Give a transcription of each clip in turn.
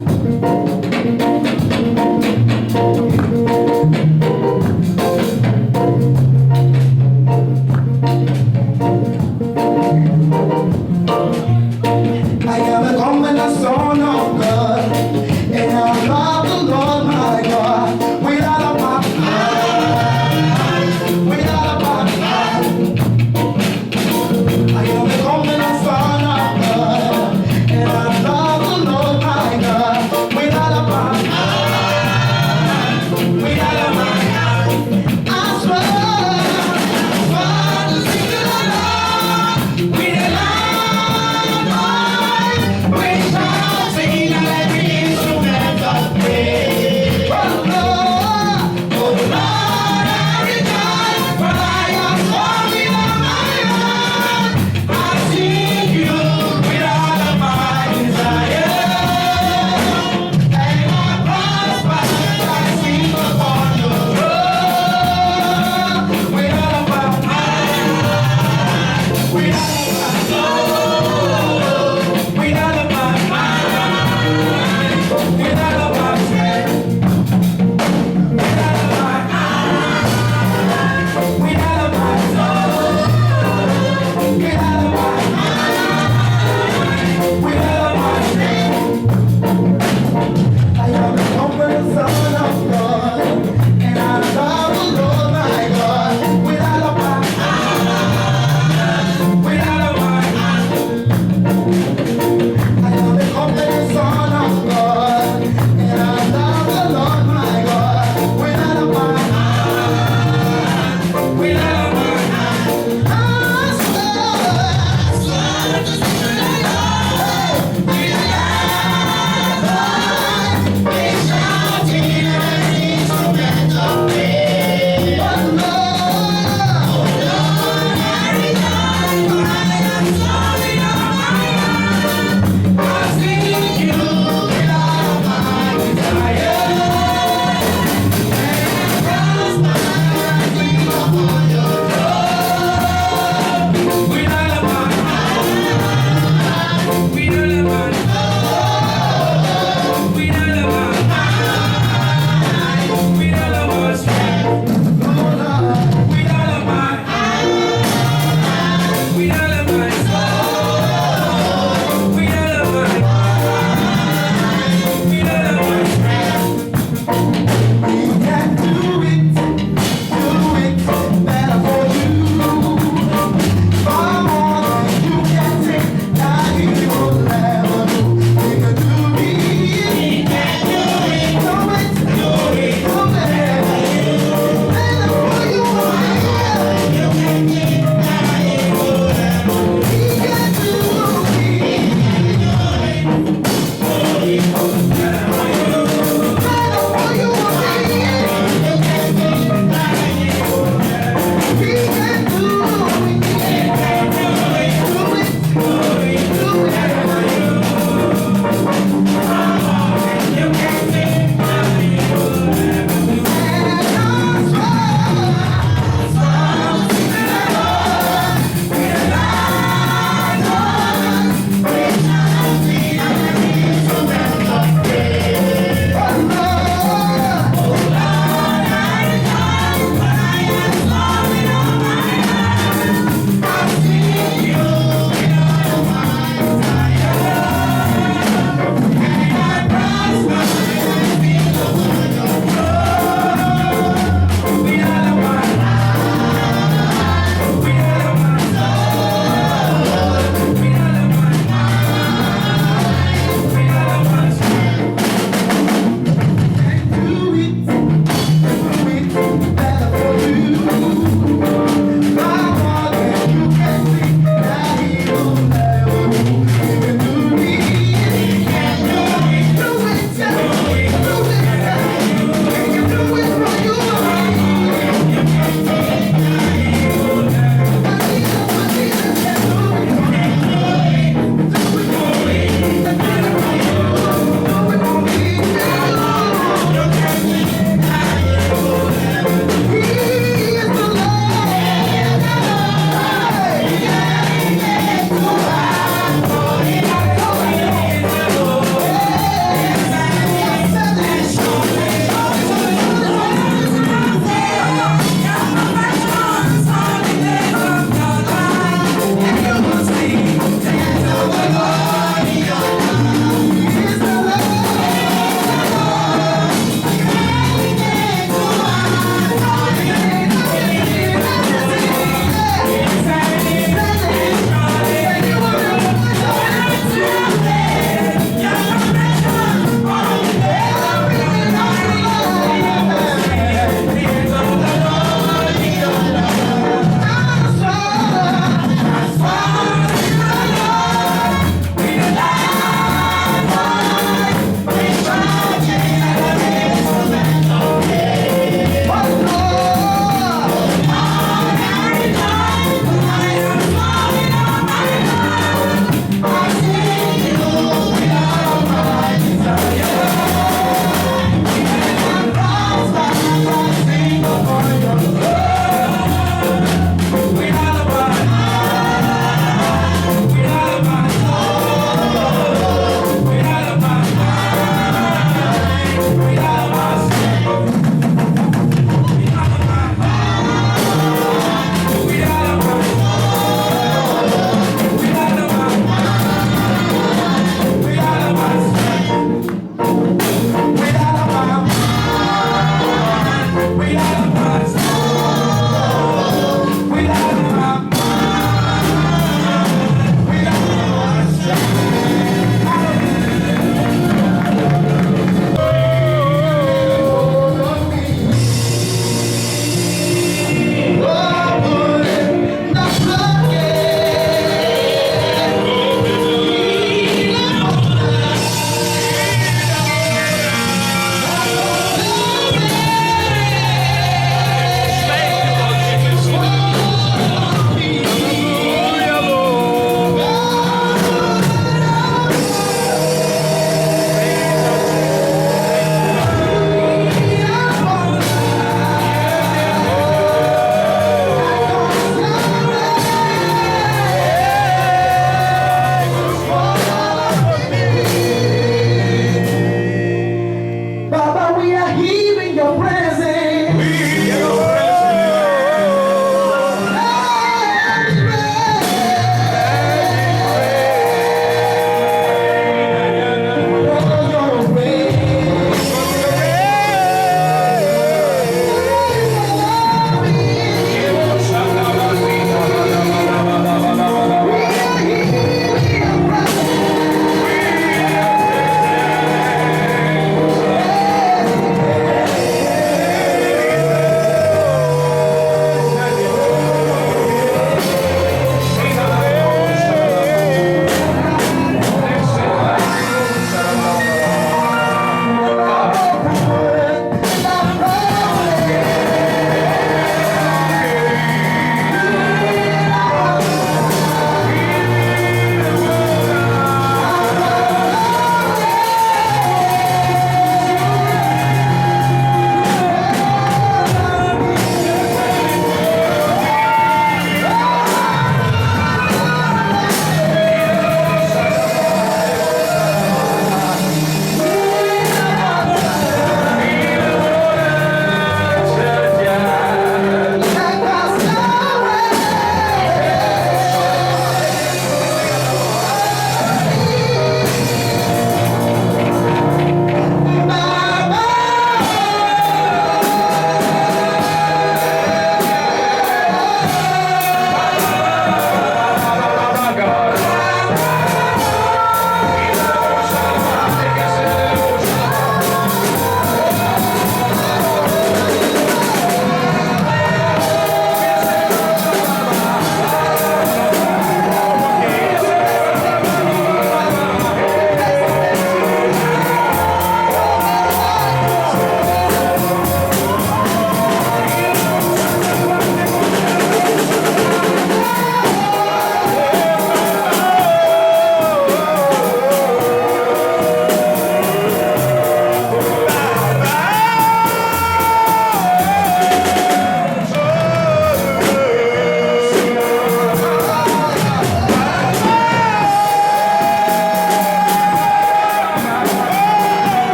I am a common son of God, and I love the Lord my God with all of my heart, with all of my heart. I am a common son of God, and I love the Lord my God with all of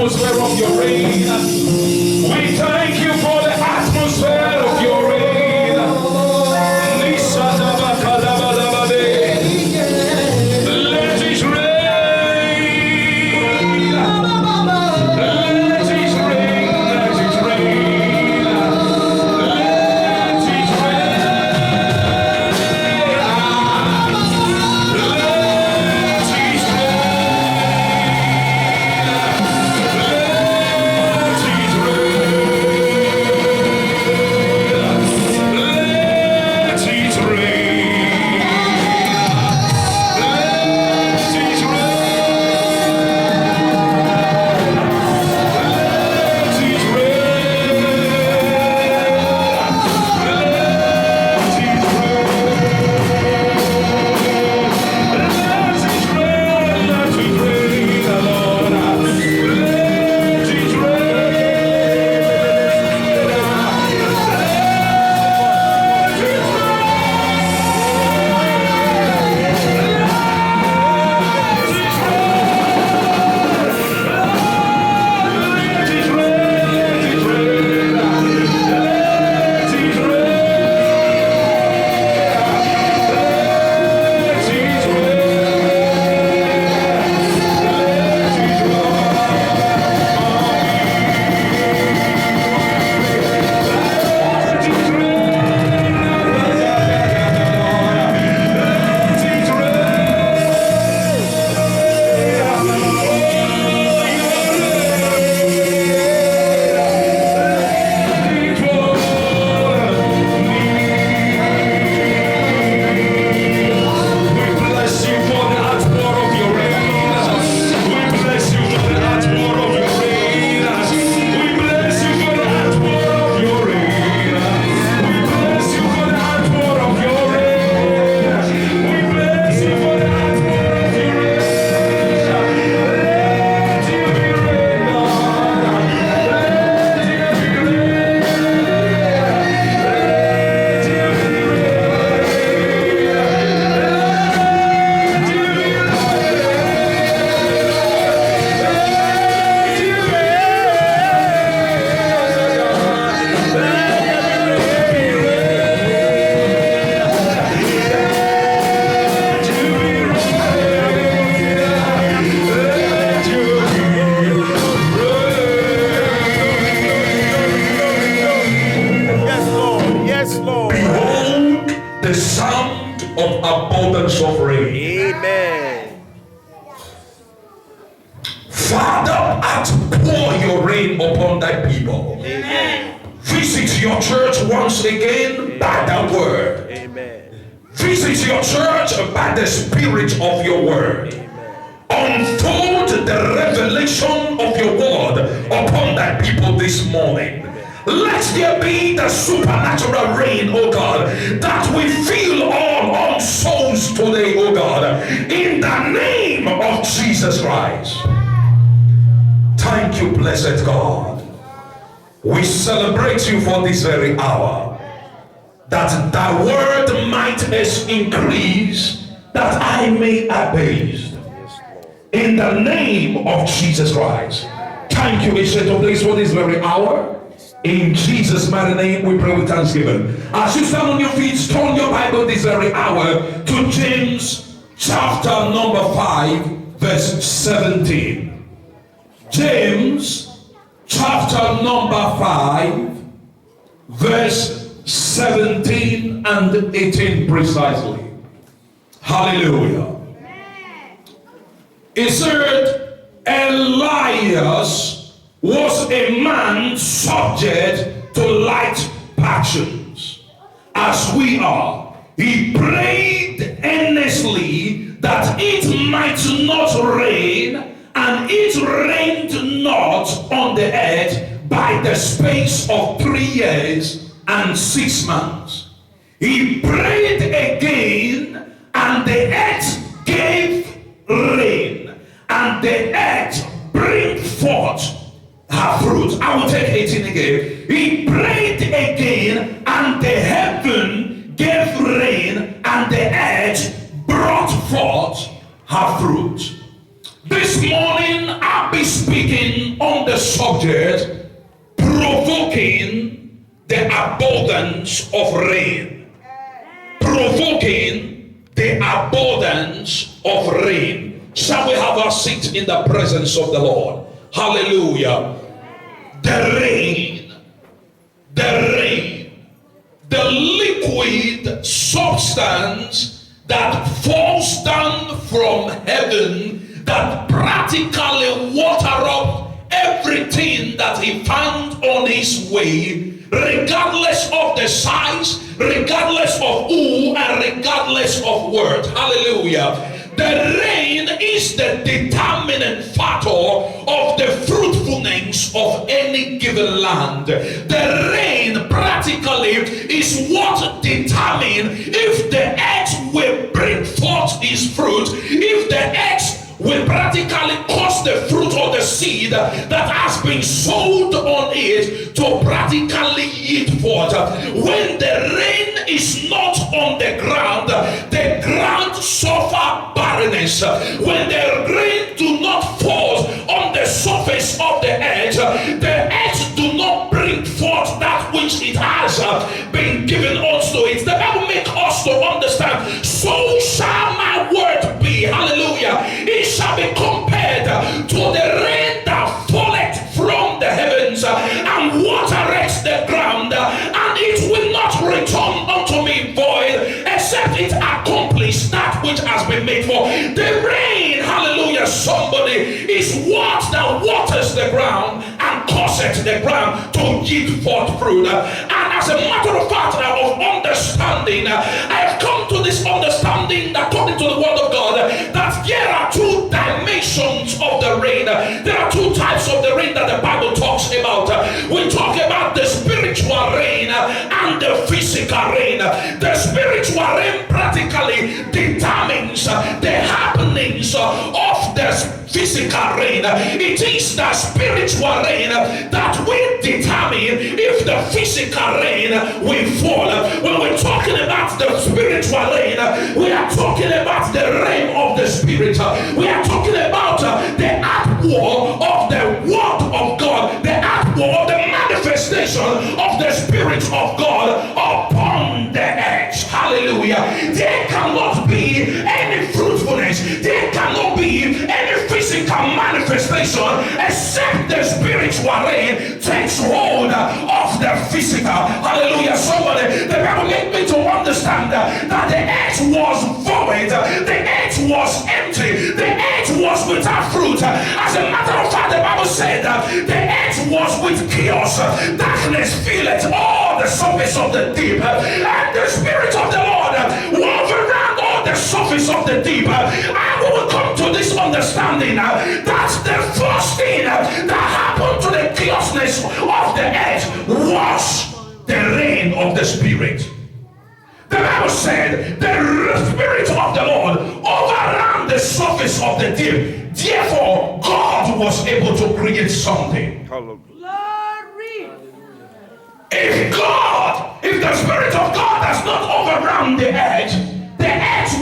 atmosphere of your reign. We thank you for the atmosphere of your reign. This very hour, that thy word might increase, that I may abase. In the name of Jesus Christ. Thank you, ancient of days, for this very hour. In Jesus' mighty name, we pray with thanksgiving. As you stand on your feet, turn your Bible this very hour to James chapter number 5, verse 17. James chapter number 5, verse 17 and 18 precisely. Hallelujah. It said, Elias was a man subject to light passions, as we are. He prayed earnestly that it might not rain, and it rained not on the earth by the space of 3 years and 6 months. He prayed again, and the earth gave rain, and the earth bring forth her fruit. I will take 18 again. He prayed again, and the heaven gave rain, and the earth brought forth her fruit. This morning I'll be speaking on subject, provoking the abundance of rain. Provoking the abundance of rain. Shall we have our seat in the presence of the Lord? Hallelujah. The rain, the liquid substance that falls down from heaven, that practically water up everything that he found on his way, regardless of the size, regardless of who, and regardless of word. Hallelujah. The rain is the determinant factor of the fruitfulness of any given land. The rain practically is what determines if the earth will bring forth its fruit, if the earth will practically cause the fruit or the seed that has been sowed on it to practically yield forth. When the rain is not on the ground suffer barrenness. When the rain do not fall on the surface of the earth do not bring forth that which it has been given unto it. The Bible makes us to understand, so shall my word be. Hallelujah. It shall be compared to the rain that falleth from the heavens and watereth the ground, and it will not return unto me void, except it accomplish that which has been made for. The rain, hallelujah, somebody, is what that waters the ground and causes the ground to yield forth fruit. And as a matter of fact, of understanding, I have come to this understanding, according to the word of God, that there are two dimensions of the rain. There are two types of the rain that the Bible talks about. We talk about the spiritual rain and the physical rain. The spiritual rain practically determines the happenings of the physical rain. It is the spiritual rain that will determine if the physical rain will fall. When we're talking about the spiritual rain, we are talking about the rain of the spirit. We are talking about the outpour of the word of God, the outpour of the manifestation of the spirit of God upon the earth. Hallelujah. There cannot be any fruitfulness, there cannot be any physical manifestation except the spiritual rain takes hold of the physical. Hallelujah. Somebody, the Bible made me to understand that the earth was void, the earth was empty, the earth was without fruit. As a matter of fact, the Bible said that the earth was with chaos, darkness filled all the surface of the deep, and the Spirit of the Lord wove around all the surface of the deep. I will come to this understanding that the first thing that happened to the chaosness of the earth was the rain of the Spirit. The Bible said the Spirit of the Lord overran the surface of the deep. Therefore, God was able to create something. Glory. If the Spirit of God does not overrun the earth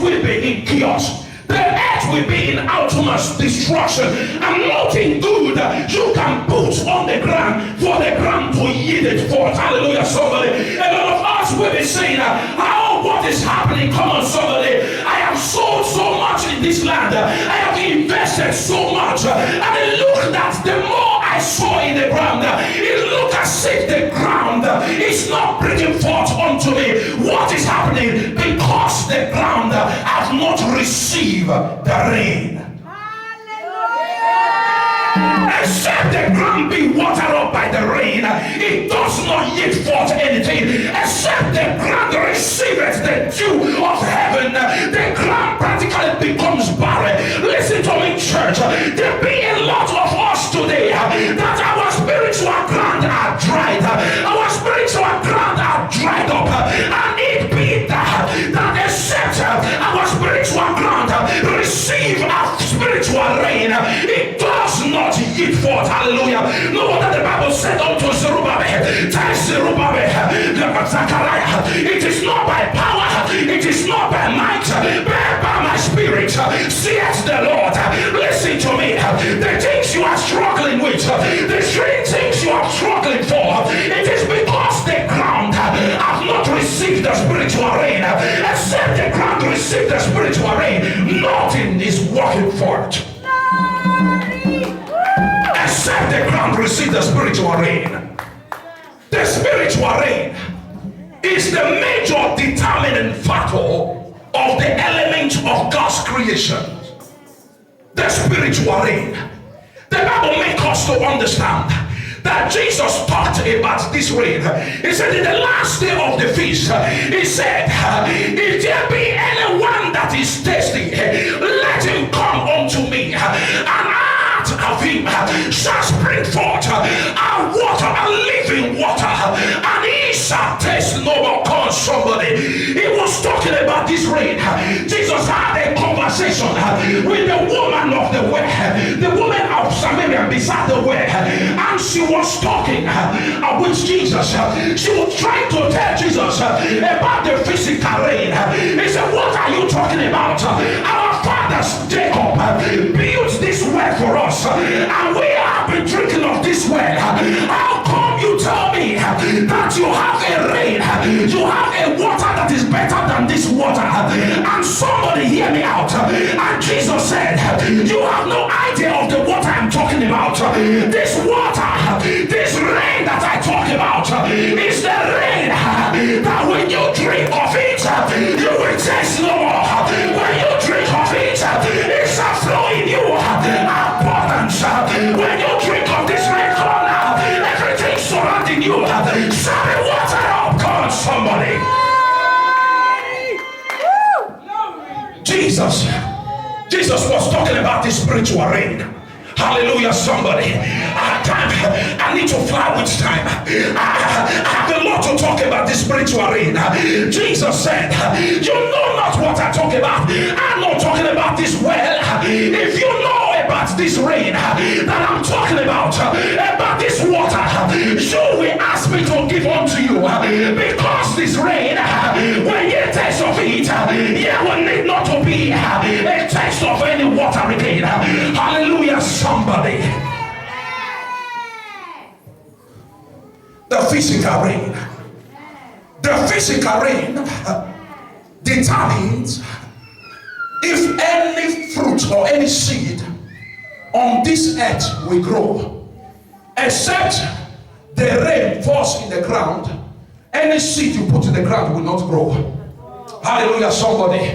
will be in chaos. The earth will be in ultimate destruction, and nothing good you can put on the ground for the ground to yield it forth. Hallelujah, somebody. A lot of us will be saying, what is happening? Come on, somebody. I have sold so much in this land. I have invested so much. And it looked that the more I saw in the ground, it looked as if the ground is not bringing forth unto me. What is happening? Because the ground has not received the rain. Except the ground be watered up by the rain, it does not yield forth anything. Except the ground receiveth the dew of heaven, the ground practically becomes barren. Listen to me, church. There be a lot of us today that our spiritual ground are dried. Our spiritual ground are dried up, and it be that except our spiritual ground receive our spiritual rain, it does not yield forth. Hallelujah. No wonder the Bible said unto Zerubbabel, tell Zerubbabel, Zachariah, it is not by power, it is not by might, but by my spirit, saith the Lord. Listen to me. The things you are struggling with, the except the ground receive the spiritual rain. The spiritual rain is the major determining factor of the element of God's creation. The spiritual rain. The Bible makes us to understand that Jesus talked about this rain. He said in the last day of the feast, he said, if there be anyone that is thirsty, let him come unto me, and out of him shall spring forth a water, a living water, and he shall taste no more. Call somebody. He was talking about this rain. Jesus had a conversation with the woman of the well, the woman of Samaria beside the well, and she was talking with Jesus. She was trying to tell Jesus about the physical rain. He said, what are you talking about? Our fathers Jacob built this well for us, and we have been drinking of this well. How come you tell me that you have a rain, you have a water that is better than this water? And somebody hear me out. And Jesus said, you have no idea of the water I'm talking about. This water, this rain that I talk about, is the rain that when you drink of it, you will taste no more. When you drink of it, it shall flow in you abundance. When you drink of this rain, come on now, everything surrounding you shall be watered up. Come on, somebody. Jesus was talking about the spiritual rain. Hallelujah, somebody. I need to fly with time. I have a lot to talk about the spiritual rain. Jesus said, you know not what I talk about. I'm not talking about this well. If you know about this rain that I'm talking about this water, you will ask me to give unto you. Because this rain, when you taste of it, you will need not to be a taste of any water again. Hallelujah, somebody. The physical rain. The physical rain determines if any fruit or any seed on this earth will grow. Except the rain falls in the ground, any seed you put in the ground will not grow. Hallelujah, somebody.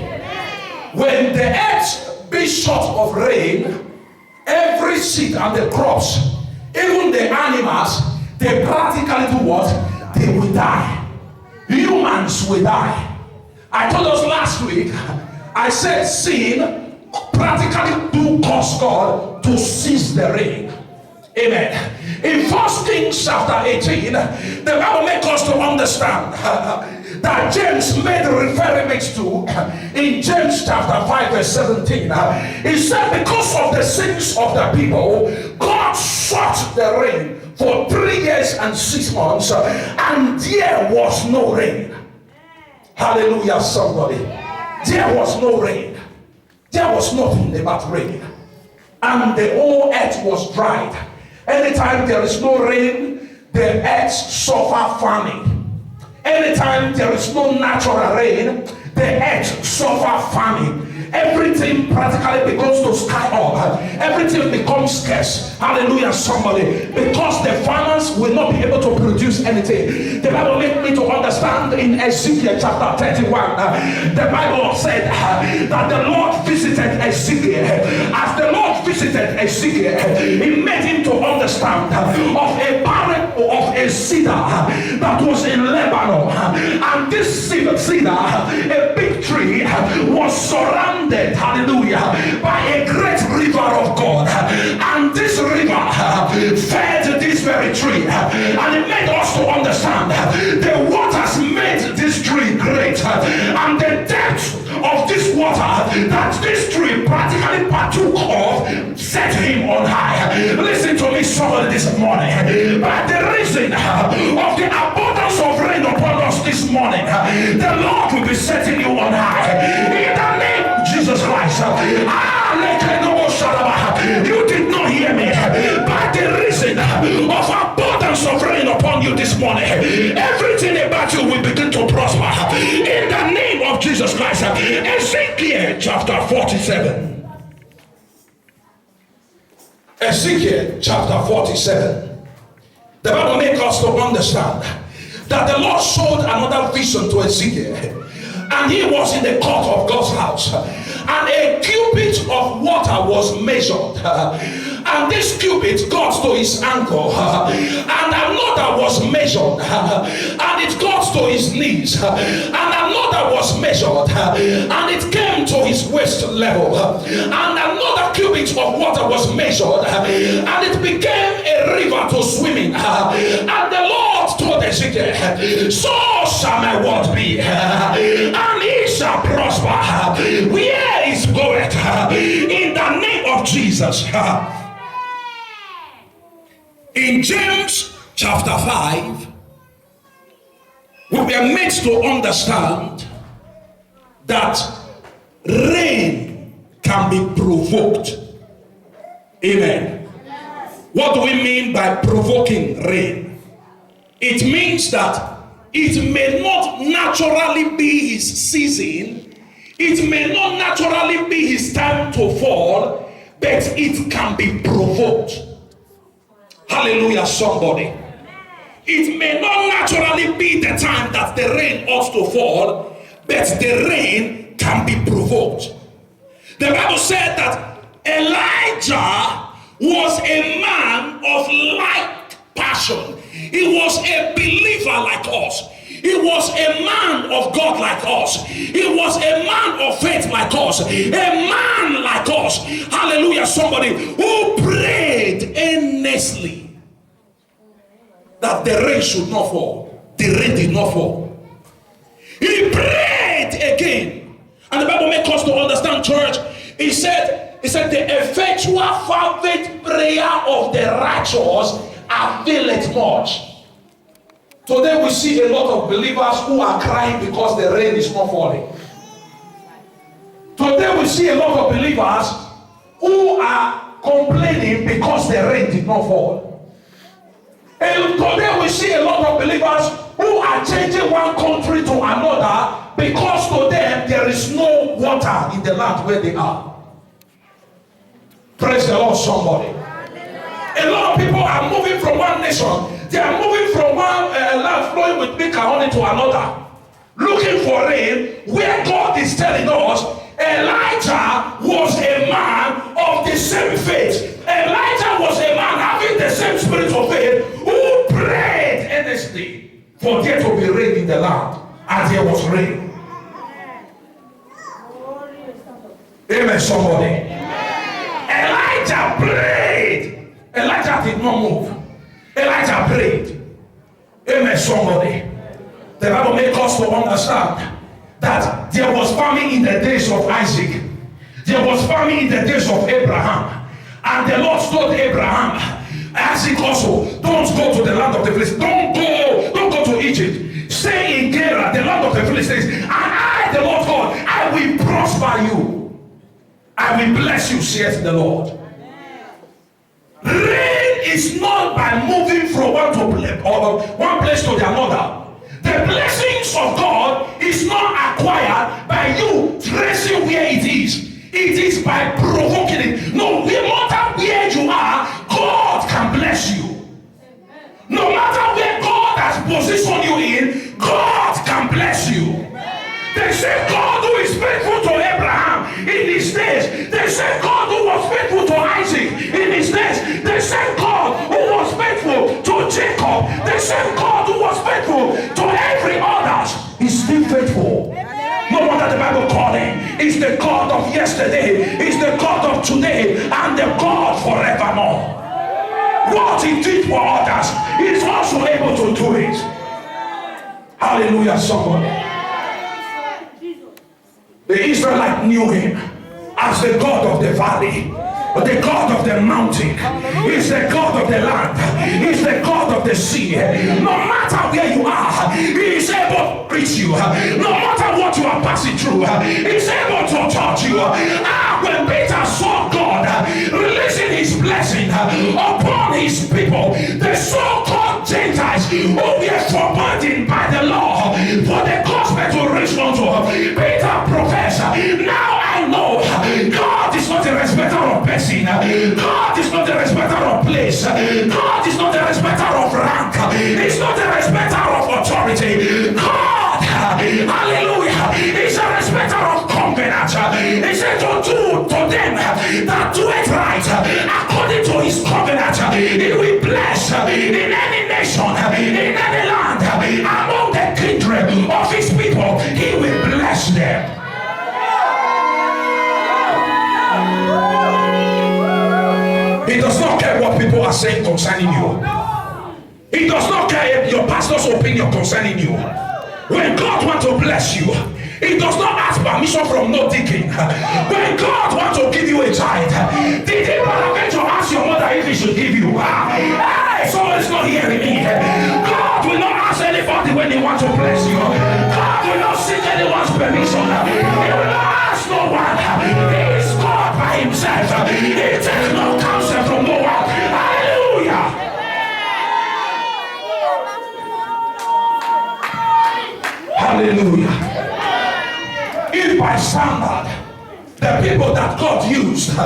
When the earth be short of rain, every seed and the crops, even the animals, they practically do what? They will die. Humans will die. I told us last week, I said sin practically do cause God to cease the rain. Amen. In 1 Kings chapter 18, the Bible makes us to understand that James made reference to in James chapter 5 verse 17. He said, because of the sins of the people, God shut the rain for 3 years and 6 months, and there was no rain. Hallelujah, somebody. There was no rain. There was nothing about rain. And the whole earth was dried. Anytime there is no rain, the earth suffer famine. Anytime there is no natural rain, the earth suffer famine. Everything practically begins to sky up. Everything becomes scarce. Hallelujah, somebody. Because the farmers will not be able to produce anything. The Bible made me to understand in Ezekiel chapter 31. The Bible said that the Lord visited Ezekiel. As the Lord visited Ezekiel, he made him to understand of a parable of a cedar that was in Lebanon. And this cedar, a big tree, was surrounded, hallelujah, by a great river of God. And this river fed this very tree. And it made us to understand the waters made this tree great. And the depth of this water that this tree practically partook of set him on high. Listen to me, somebody, this morning. By the reason of the abundance of rain upon us this morning, the Lord will be setting you on high. In the name of Jesus Christ. You did not hear me. By the reason of abundance of rain upon you this morning, everything about you will begin to prosper. In the name of Jesus Christ. Ezekiel chapter 47. Ezekiel chapter 47. The Bible makes us to understand that the Lord showed another vision to Ezekiel, and he was in the court of God's house, and a cubit of water was measured, and this cubit got to his ankle, and another was measured, and it got to his knees, and another was measured, and it came to his waist level, and another cubit of water was measured, and it became a river to swim in. And the Lord told Ezekiel, so shall my word be, and he shall prosper where is goeth, in the name of Jesus. In James chapter 5, we were made to understand that rain can be provoked. Amen. What do we mean by provoking rain? It means that it may not naturally be his season, it may not naturally be his time to fall, but it can be provoked. Hallelujah, somebody. It may not naturally be the time that the rain ought to fall, but the rain can be provoked. The Bible said that Elijah was a man of like passion. He was a believer like us. He was a man of God like us. He was a man of faith like us. A man like us. Hallelujah, somebody who prayed earnestly that the rain should not fall. The rain did not fall. He prayed again. And the Bible makes us to understand, church. He said the effectual fervent prayer of the righteous availeth much. Today we see a lot of believers who are crying because the rain is not falling. Today we see a lot of believers who are complaining because the rain did not fall. And today we see a lot of believers who are changing one country to another because to them there is no water in the land where they are. Praise the Lord, somebody. A lot of people are moving from one nation. They are moving from one land flowing with milk and honey to another, looking for rain, where God is telling us Elijah was a man of the same faith. Elijah was a man having the same spirit of faith who prayed earnestly for there to be rain in the land, and there was rain. Amen, somebody. Elijah prayed. Elijah did not move. Elijah prayed. Amen, somebody. The Bible makes us to understand that there was famine in the days of Isaac. There was famine in the days of Abraham. And the Lord told Abraham, Isaac also, don't go to the land of the Philistines. Don't go to Egypt. Stay in Gerar, the land of the Philistines. And I, the Lord God, I will prosper you. I will bless you, saith the Lord. Rain is not by moving from one place to the other. The blessings of God is not acquired by you tracing where it is. It is by provoking it. No matter where you are, God can bless you. No matter where God has positioned you in, God can bless you. They say God who is faithful to Abraham in his days. They say God who was faithful to Isaac in his days. They say God who was faithful to Jacob. They say God who was faithful to every others is still faithful. No wonder the Bible called him. He's the God of yesterday. He's the God of today and the God forevermore. What he did for others, he's also able to do it. Hallelujah, somebody. The Israelites knew him as the God of the valley, the God of the mountain. He's the God of the land. He's the God of the sea. No matter where you are, he is able to reach you. No matter what you are passing through, he's able to touch you. When Peter saw God releasing his blessing upon his people, the so-called Gentiles who were forbidden by the law for the gospel to reach unto, Peter professed, now I know God is not a respecter of persons. person. God is not a respecter of place. God is not a respecter of rank. He's not a respecter of authority. God, hallelujah, is a respecter of covenant. He said to them that do it right according to his covenant. He will bless in any nation, in any land, among the kindred of his people. He will bless them. He does not care what people are saying concerning you. He does not care your pastor's opinion concerning you. When God wants to bless you, he does not ask permission from no deacon. When God wants to give you a child, did he peradventure ask your mother if he should give you? Hey, someone's not hearing me. God will not ask anybody when he wants to bless you. God will not seek anyone's permission. He will not ask no one. He is God by himself. He takes no counsel from no one. Hallelujah. Hallelujah. If by standard, the people that God used,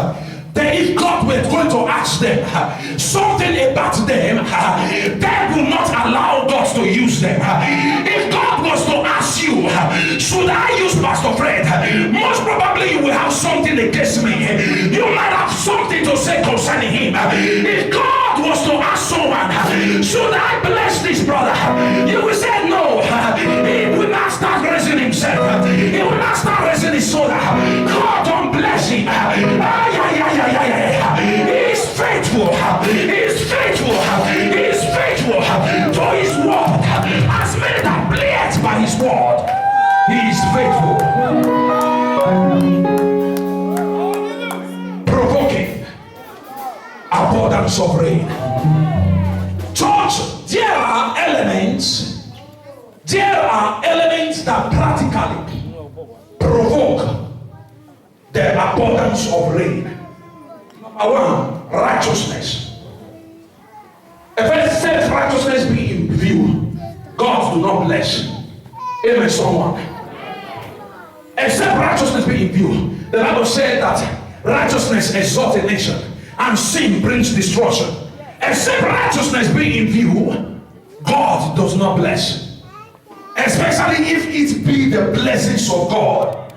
then if God were going to ask them something about them, they will not allow God to use them. If God was to ask you, should I use Pastor Fred? Most probably you will have something against me. You might have something to say concerning him. If God was to ask someone, should I bless this brother? You will say no. He will not start raising himself. He will not start raising his shoulder. God don't bless him. He is faithful. He is faithful. He is faithful to his word. As many that played by his word, he is faithful. Provoking abundance of rain. Church, there are elements that practically provoke the abundance of rain. Number one, righteousness. If except righteousness be in view, God do not bless. Amen, someone. Except righteousness be in view. The Bible said that righteousness exalts a nation and sin brings destruction. Except righteousness be in view, God does not bless. Especially if it be the blessings of God.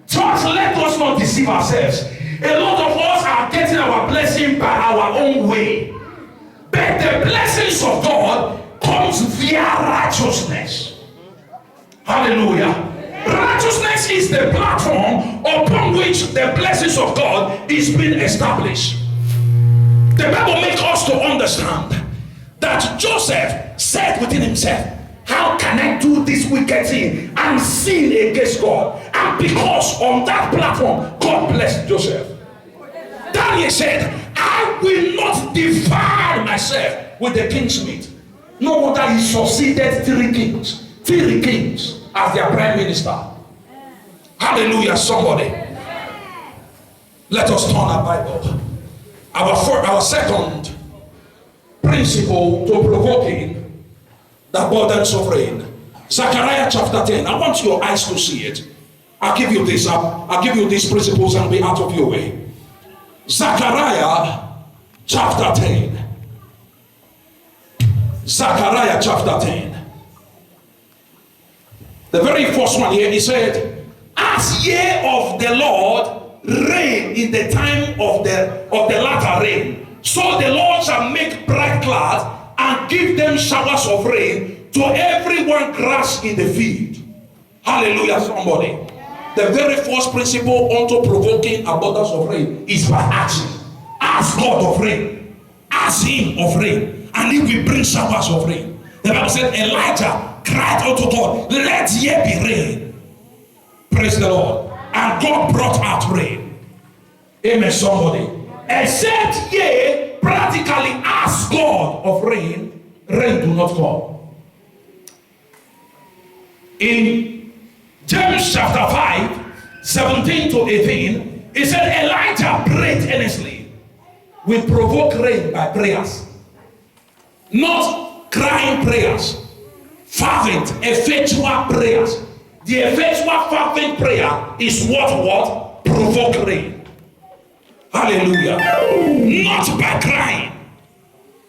Church, let us not deceive ourselves. A lot of us are getting our blessing by our own way. But the blessings of God comes via righteousness. Hallelujah. Righteousness is the platform upon which the blessings of God is being established. The Bible makes us to understand that Joseph said within himself, how can I do this wicked thing and sin against God? And because on that platform, God blessed Joseph. Daniel said, I will not defile myself with the king's meat. No wonder he succeeded three kings as their prime minister. Hallelujah, somebody. Let us turn our Bible. Our second principle to provoking the abundance of rain. Zechariah chapter 10. I want your eyes to see it. I'll give you this. I'll give you these principles and be out of your way. Zechariah chapter 10. Zechariah chapter 10. The very first one here, he said, as year of the Lord rain in the time of the latter rain, so the Lord shall make bright clouds and give them showers of rain to everyone grass in the field. Hallelujah, somebody. The very first principle unto provoking abundance of rain is by action. Ask God of rain. Ask him of rain. And he will bring showers of rain. The Bible said Elijah cried unto God, let here be rain. Praise the Lord. And God brought out rain. Amen, somebody. Except ye practically ask God of rain, rain do not come. In James chapter 5, 17 to 18, it said Elijah prayed earnestly. We provoke rain by prayers. Not crying prayers. Fervent, effectual prayers. The effectual fervent prayer is what provoke rain. Hallelujah. Not by crying.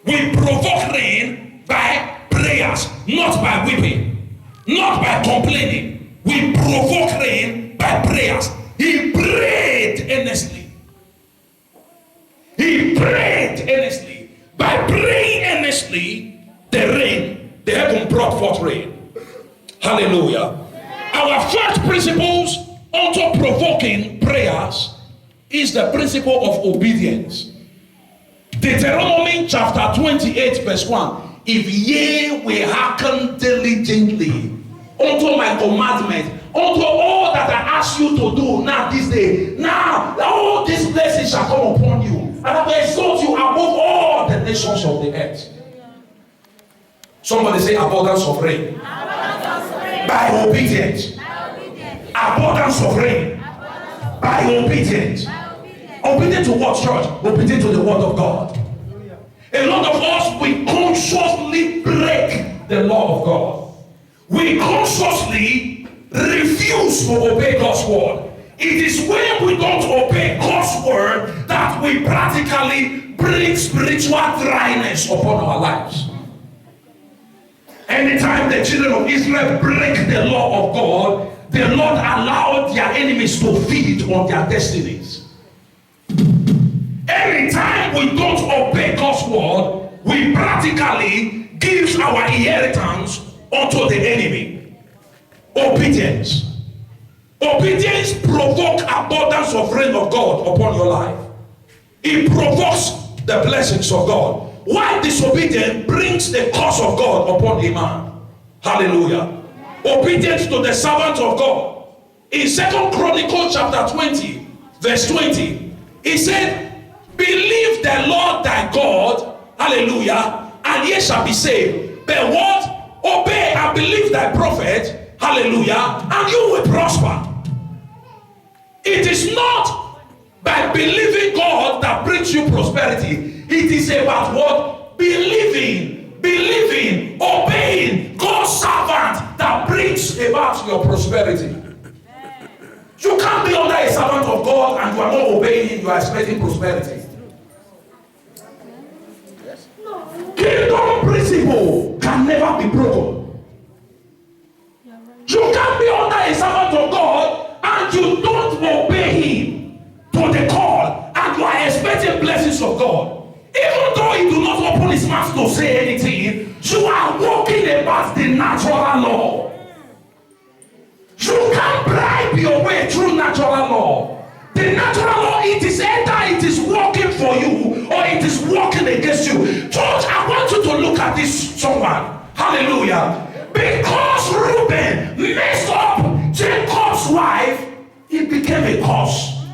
We provoke rain by prayers, not by weeping, not by complaining. We provoke rain by prayers. He prayed earnestly. He prayed earnestly. By praying earnestly, the heaven brought forth rain. Hallelujah. Our first principles unto provoking prayers is the principle of obedience. Deuteronomy chapter 28 verse 1. If ye will hearken diligently unto my commandment, unto all that I ask you to do now this day, now all these blessings shall come upon you, and I will exalt you above all the nations of the earth. Somebody say abundance of rain. By obedience. Abundance of rain. By obedience. Obedient to what, church? Obedient to the word of God. A lot of us, we consciously break the law of God. We consciously refuse to obey God's word. It is when we don't obey God's word that we practically bring spiritual dryness upon our lives. Anytime the children of Israel break the law of God, the Lord allowed their enemies to feed on their destinies. Anytime we don't obey God's word, we practically give our inheritance unto the enemy. Obedience. Obedience provokes abundance of rain of God upon your life. It provokes the blessings of God. While disobedience brings the curse of God upon a man. Hallelujah. Obedience to the servant of God. In 2 Chronicles chapter 20, verse 20, he said, believe the Lord thy God, hallelujah, and ye shall be saved. But what? Obey and believe thy prophet, hallelujah, and you will prosper. It is not by believing God that brings you prosperity. It is about what? Believing, obeying God's servant that brings about your prosperity. You can't be under a servant of God and you are not obeying him, you are expecting prosperity. Kingdom principle can never be broken. You can't be under a servant of God and you don't obey him to the call and you are expecting blessings of God. Even though he do not open his mouth to say anything, you are walking about the natural law. You can't bribe your way through natural law. The natural law, it is either it is working for you or it is working against you. Church, I want you to look at this someone. Hallelujah. Because Reuben messed up Jacob's wife, it became a curse.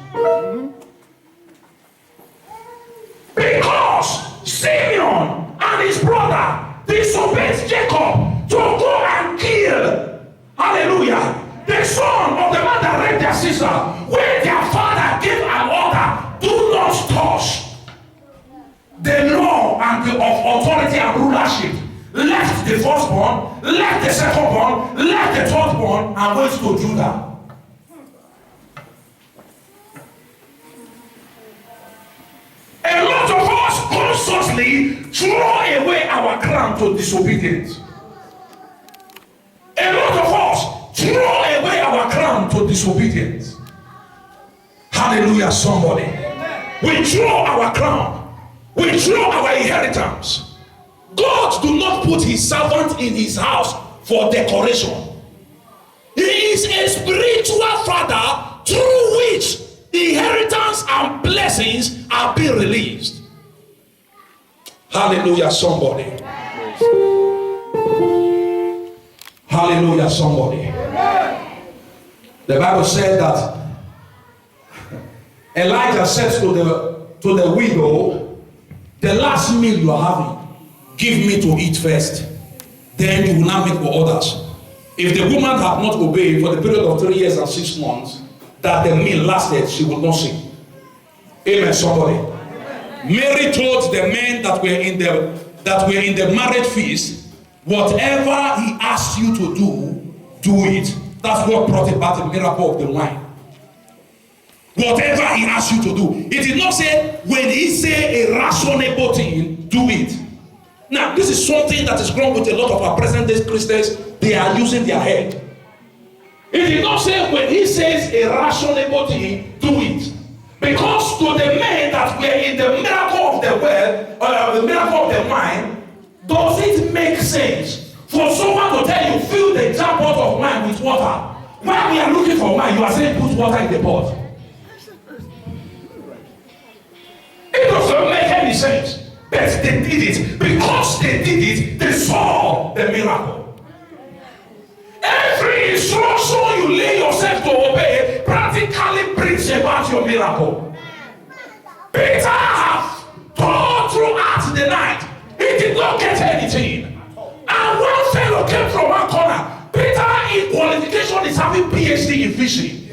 Because Simeon and his brother disobeyed Jacob to go and kill, hallelujah, the son of the man that raped their sister, when their father gave an order, do not touch the law and of authority and rulership, left the firstborn, left the secondborn, left the thirdborn, and went to Judah. A lot of us consciously throw away our crown to disobedience. A lot of us throw away our crown to disobedience. Hallelujah, somebody. We throw our crown. We throw our inheritance. God do not put his servant in his house for decoration. He is a spiritual father through which inheritance and blessings are being released. Hallelujah, somebody. Hallelujah, somebody. The Bible said that Elijah said to the widow, the last meal you are having, give me to eat first, then you will now make for others. If the woman had not obeyed for the period of 3 years and 6 months that the meal lasted, she would not sing. Amen, somebody. Mary told the men that were in the marriage feast, whatever he asked you to do, do it. That's what brought about the miracle of the wine. Whatever he asks you to do. It did not say, when he say a rationable thing, do it. Now, this is something that is wrong with a lot of our present day Christians. They are using their head. It did not say, when he says a rationable thing, do it. Because to the men that were in the miracle of the well, the miracle of the wine, does it make sense for someone to tell you, fill the jar pot of wine with water? While we are looking for wine, you are saying, put water in the pot. It doesn't make any sense. But they did it. Because they did it, they saw the miracle. Every instruction you lay yourself to obey practically brings about your miracle. Peter had told throughout the night. He did not get anything. And one fellow came from one corner. Peter, in qualification, is having PhD in fishing.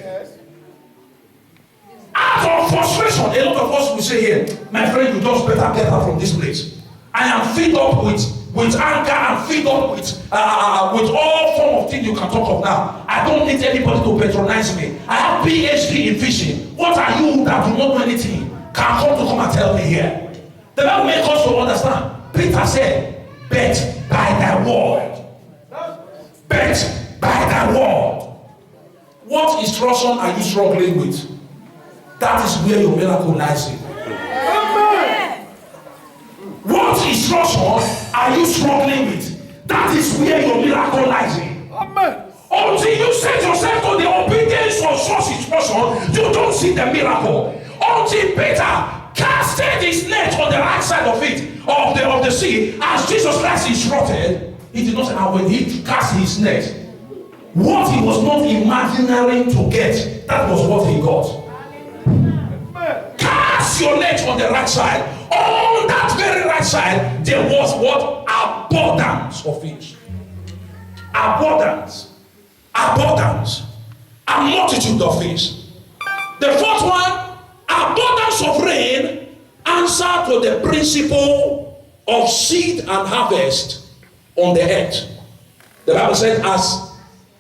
Out of frustration, a lot of us will say here, my friend, you just better get out from this place. I am filled up with anger and filled up with all form of things you can talk of now. I don't need anybody to patronize me. I have PhD in fishing. What are you that do not know anything can come and tell me here? The Bible makes us to understand. Peter said, bet by thy word. Bet by thy word. What instruction are you struggling with? That is where your miracle lies in. Amen. What instruction are you struggling with? That is where your miracle lies in. Amen. Until you set yourself to the obedience of such instruction, you don't see the miracle. Until Peter casted his net on the right side of it, of the sea, as Jesus Christ instructed, he did not say, and when he cast his net, what he was not imagining to get, that was what he got. Cast your net on the right side. On that very right side, there was what? Abundance of fish. Abundance. Abundance. A multitude of fish. The fourth one, abundance of rain, answer to the principle of seed and harvest on the earth. The Bible said, as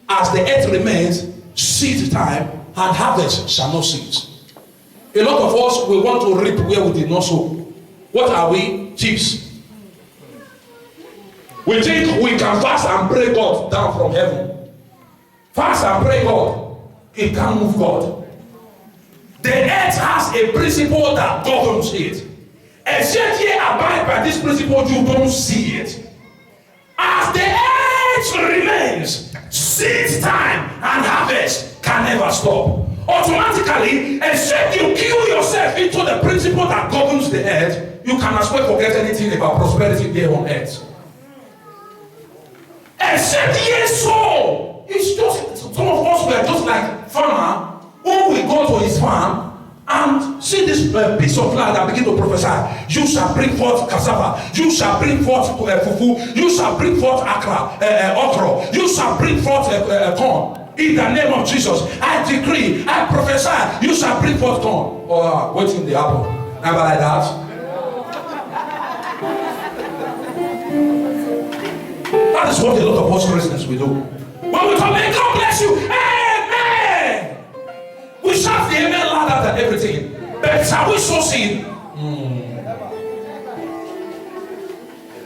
the earth remains, seed time and harvest shall not cease. A lot of us, we want to reap where we did not sow. What are we? Thieves. We think we can fast and pray God down from heaven. Fast and pray God. It can't move God. The earth has a principle that governs it. Except ye abide by this principle, you don't see it. As the earth remains, seed time and harvest can never stop. Automatically, except you kill yourself into the principle that governs the earth, you can as well forget anything about prosperity here on earth. Except yes, so it's just some of us were just like farmer who will go to his farm and see this piece of land and begin to prophesy. You shall bring forth cassava. You shall bring forth fufu. You shall bring forth okra. You shall bring forth corn. In the name of Jesus, I decree, I prophesy, you shall bring forth corn. Oh, waiting the apple. Never like that. That is what a lot of us Christians will do. When we come in, God bless you. Amen. We shout the amen louder than everything. But shall we so sin?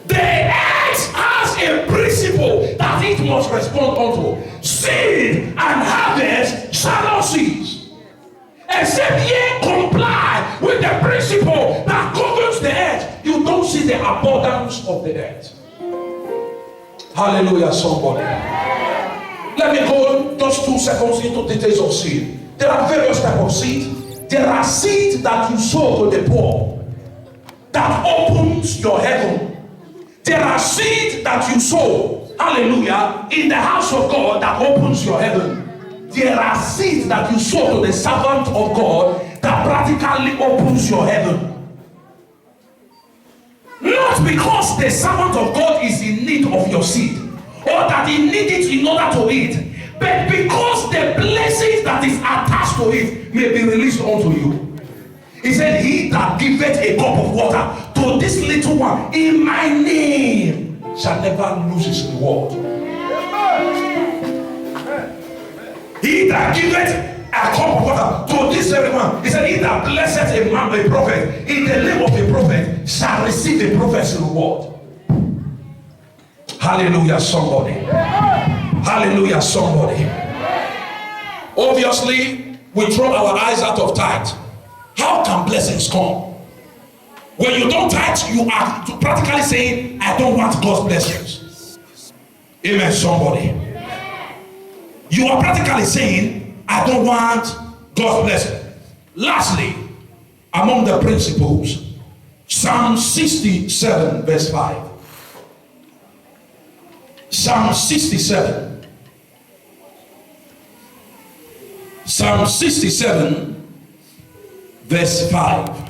The earth has a principle that it must respond unto. Seed and harvest shall not cease, except ye comply with the principle that governs the earth. You don't see the abundance of the earth. Hallelujah, somebody. Let me go just 2 seconds into details of seed. There are various types of seed. There are seeds that you sow to the poor that opens your heaven. There are seeds that you sow, hallelujah, in the house of God that opens your heaven. There are seeds that you sow to the servant of God that practically opens your heaven. Not because the servant of God is in need of your seed or that he needs it in order to eat, but because the blessings that is attached to it may be released unto you. He said, he that giveth a cup of water to this little one in my name shall never lose his reward. He that giveth a cup of water to this very one. He said, he that blesseth a man, a prophet, in the name of a prophet, shall receive a prophet's reward. Hallelujah, somebody. Hallelujah, somebody. Obviously, we throw our eyes out of tithe. How can blessings come? When you don't tithe, you are practically saying, I don't want God's blessings. Amen, somebody. You are practically saying, I don't want God's blessing. Lastly, among the principles, Psalm 67 verse 5. Psalm 67. Psalm 67 verse 5.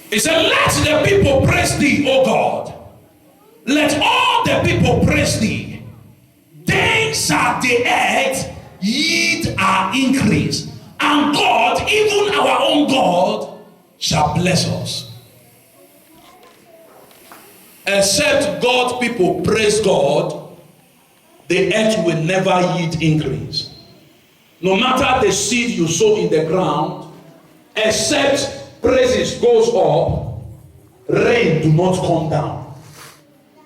It said, let the people praise thee, O God. Let all the people praise thee. Then shall the earth yield our increase. And God, even our own God, shall bless us. Except God people praise God, the earth will never yield increase. No matter the seed you sow in the ground, except praises goes up, rain do not come down.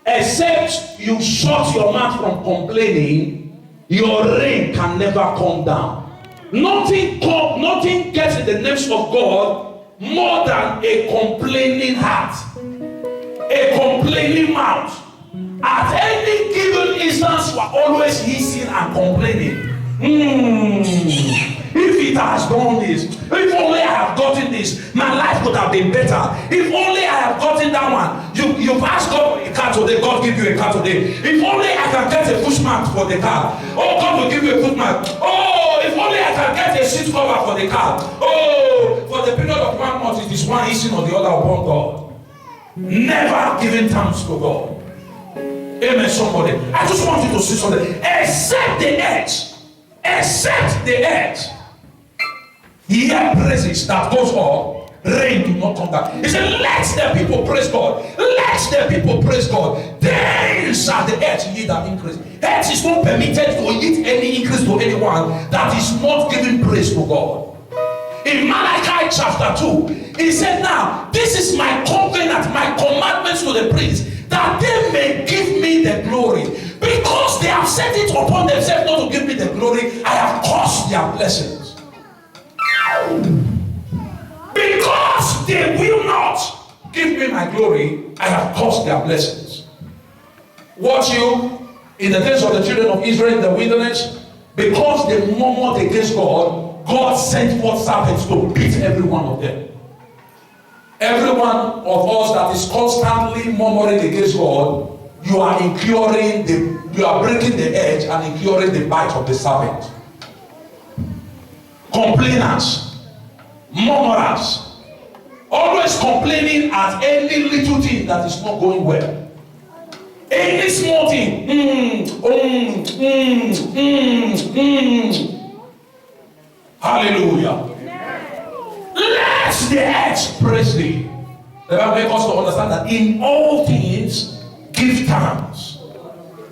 Except you shut your mouth from complaining, your rain can never come down. Nothing gets in the nerves of God more than a complaining heart, a complaining mouth. At any given instance, you are always hissing and complaining. If it has done this, if only I have gotten this, my life would have been better. If only I have gotten that one. You've asked God for a car today, God give you a car today. If only I can get a push mat for the car, oh, God will give you a push mat. Oh, if only I can get a seat cover for the car. Oh, for the period of 1 month, it is one issue or the other upon God. Never giving thanks to God. Amen, somebody. I just want you to see something. Except the earth, hear praises that goes up, rain do not come down. He said, let the people praise God. Let the people praise God. Then shall the earth yield that increase. Earth is not permitted to yield any increase to anyone that is not giving praise to God. In Malachi chapter 2, he said, now, this is my covenant, my commandments to the priests, that they may give me the glory. Because they have set it upon themselves not to give me the glory, I have caused their blessings. Because they will not give me my glory, I have caused their blessings. Watch you, in the days of the children of Israel in the wilderness, because they murmured against God, God sent forth serpents to beat every one of them. Every one of us that is constantly murmuring against God, you are breaking the edge and incurring the bite of the serpent. Complainers, murmurers, always complaining at any little thing that is not going well. Any small thing. Hallelujah. Let the earth praise thee. The Bible makes us to understand that in all things give thanks.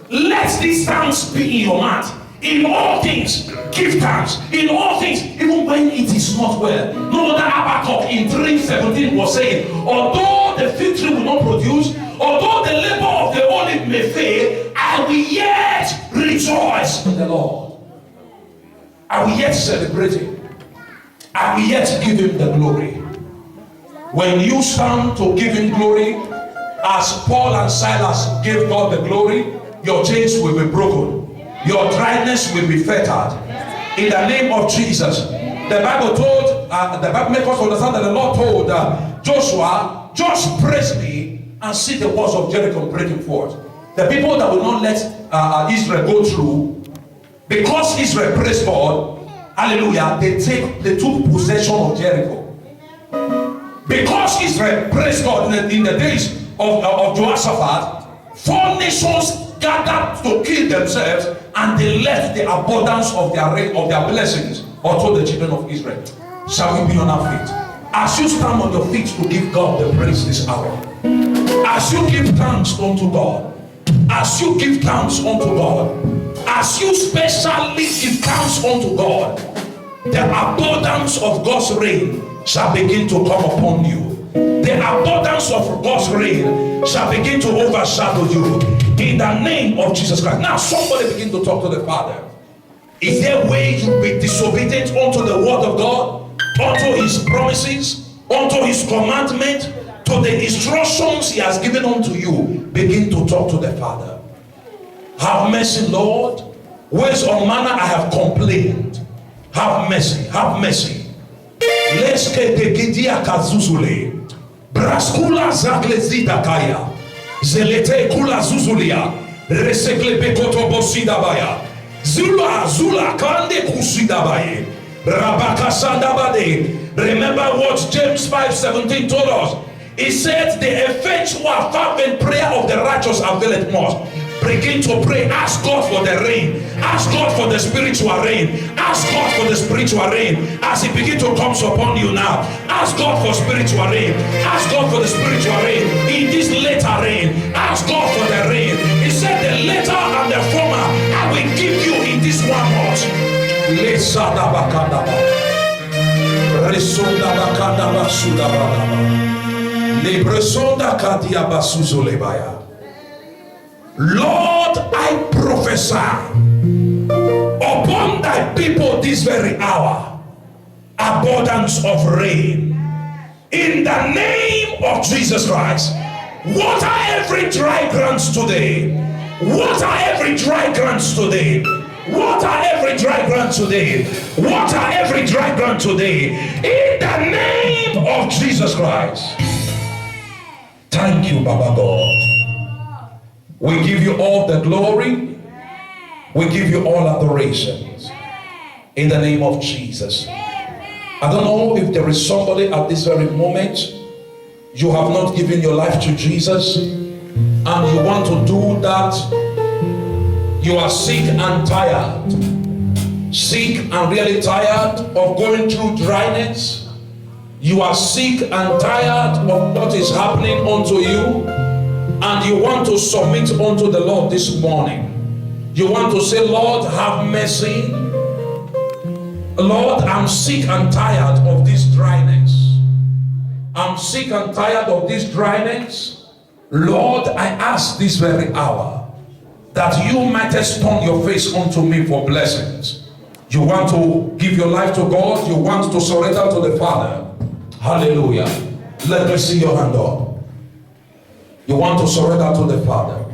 Let these thanks be in your mouth. In all things give thanks. In all things, even when it is not well. No wonder Habakkuk in 3:17 was saying, although the fig tree will not produce, although the labor of the olive may fail, I will yet rejoice in the Lord. I will yet celebrate him. I will yet give him the glory. When you stand to give him glory, as Paul and Silas gave God the glory, your chains will be broken. Your dryness will be fettered. In the name of Jesus. The Bible told, the Bible makes us understand that the Lord told Joshua, just praise me and see the walls of Jericho breaking forth. The people that will not let Israel go through, because Israel praised God, hallelujah, they took possession of Jericho. Because Israel praised God in the days of Jehoshaphat, 4 nations gathered to kill themselves, and they left the abundance of their blessings unto the children of Israel. Shall we be on our feet? As you stand on your feet to give God the praise this hour, as you give thanks unto God, as you give thanks unto God, as you specially give thanks unto God, the abundance of God's rain shall begin to come upon you. The abundance of God's rain shall begin to overshadow you in the name of Jesus Christ. Now somebody begin to talk to the Father. Is there a way you be disobedient unto the word of God, unto his promises, unto his commandment, to the instructions he has given unto you? Begin to talk to the Father. Have mercy, Lord. Ways or manner I have complained. Have mercy, have mercy. Leske de gidia kazuzule. Braskula zaglezida kaya. Zelete kula zuzulia. Resekle bekoto bosida baya. Zula kande kusida baye. Rabakasanda bade. Remember what James 5:17 told us. He said the effectual fervent prayer of the righteous availeth much. Begin to pray. Ask God for the rain. Ask God for the spiritual rain. Ask God for the spiritual rain. As it begins to come upon you now, ask God for spiritual rain. Ask God for the spiritual rain. In this later rain, ask God for the rain. He said the later and the former I will give you in this 1 month. Lord, I prophesy upon thy people this very hour, abundance of rain. In the name of Jesus Christ, water every dry ground today. Water every dry ground today. Water every dry ground today. Water every dry ground today. In the name of Jesus Christ. Thank you, Baba God. We give you all the glory. We give you all adorations. In the name of Jesus. I don't know if there is somebody at this very moment, you have not given your life to Jesus, and you want to do that. You are sick and tired. Sick and really tired of going through dryness. You are sick and tired of what is happening unto you, and you want to submit unto the Lord this morning. You want to say, Lord, have mercy. Lord, I'm sick and tired of this dryness. I'm sick and tired of this dryness. Lord, I ask this very hour that you might turn your face unto me for blessings. You want to give your life to God. You want to surrender to the Father. Hallelujah. Let me see your hand up. You want to surrender to the Father.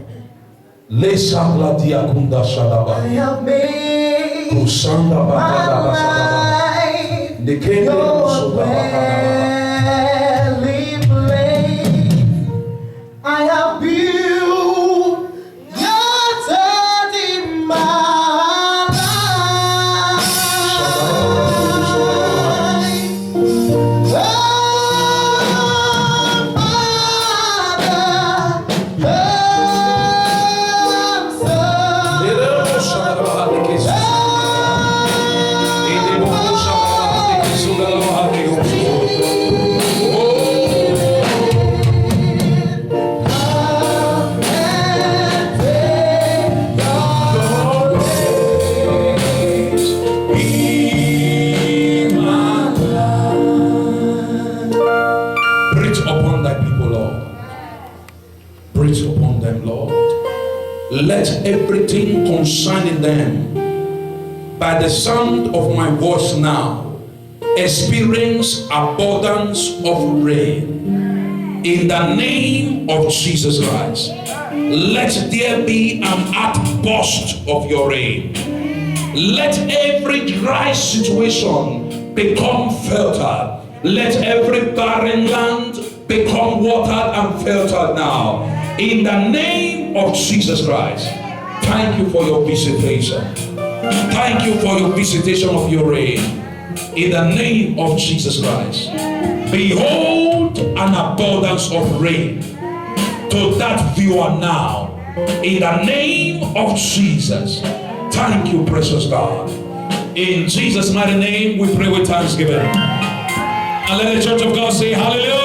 I have made my life your dwelling place. I have built your tent in my life. Let everything concerning them, by the sound of my voice now, experience abundance of rain. In the name of Jesus Christ, let there be an outburst of your rain. Let every dry situation become fertile. Let every barren land become watered and fertile now. In the name of Jesus Christ. Thank you for your visitation. Thank you for your visitation of your rain. In the name of Jesus Christ. Behold an abundance of rain to that viewer now. In the name of Jesus. Thank you, precious God. In Jesus' mighty name we pray with thanksgiving. And let the church of God say hallelujah.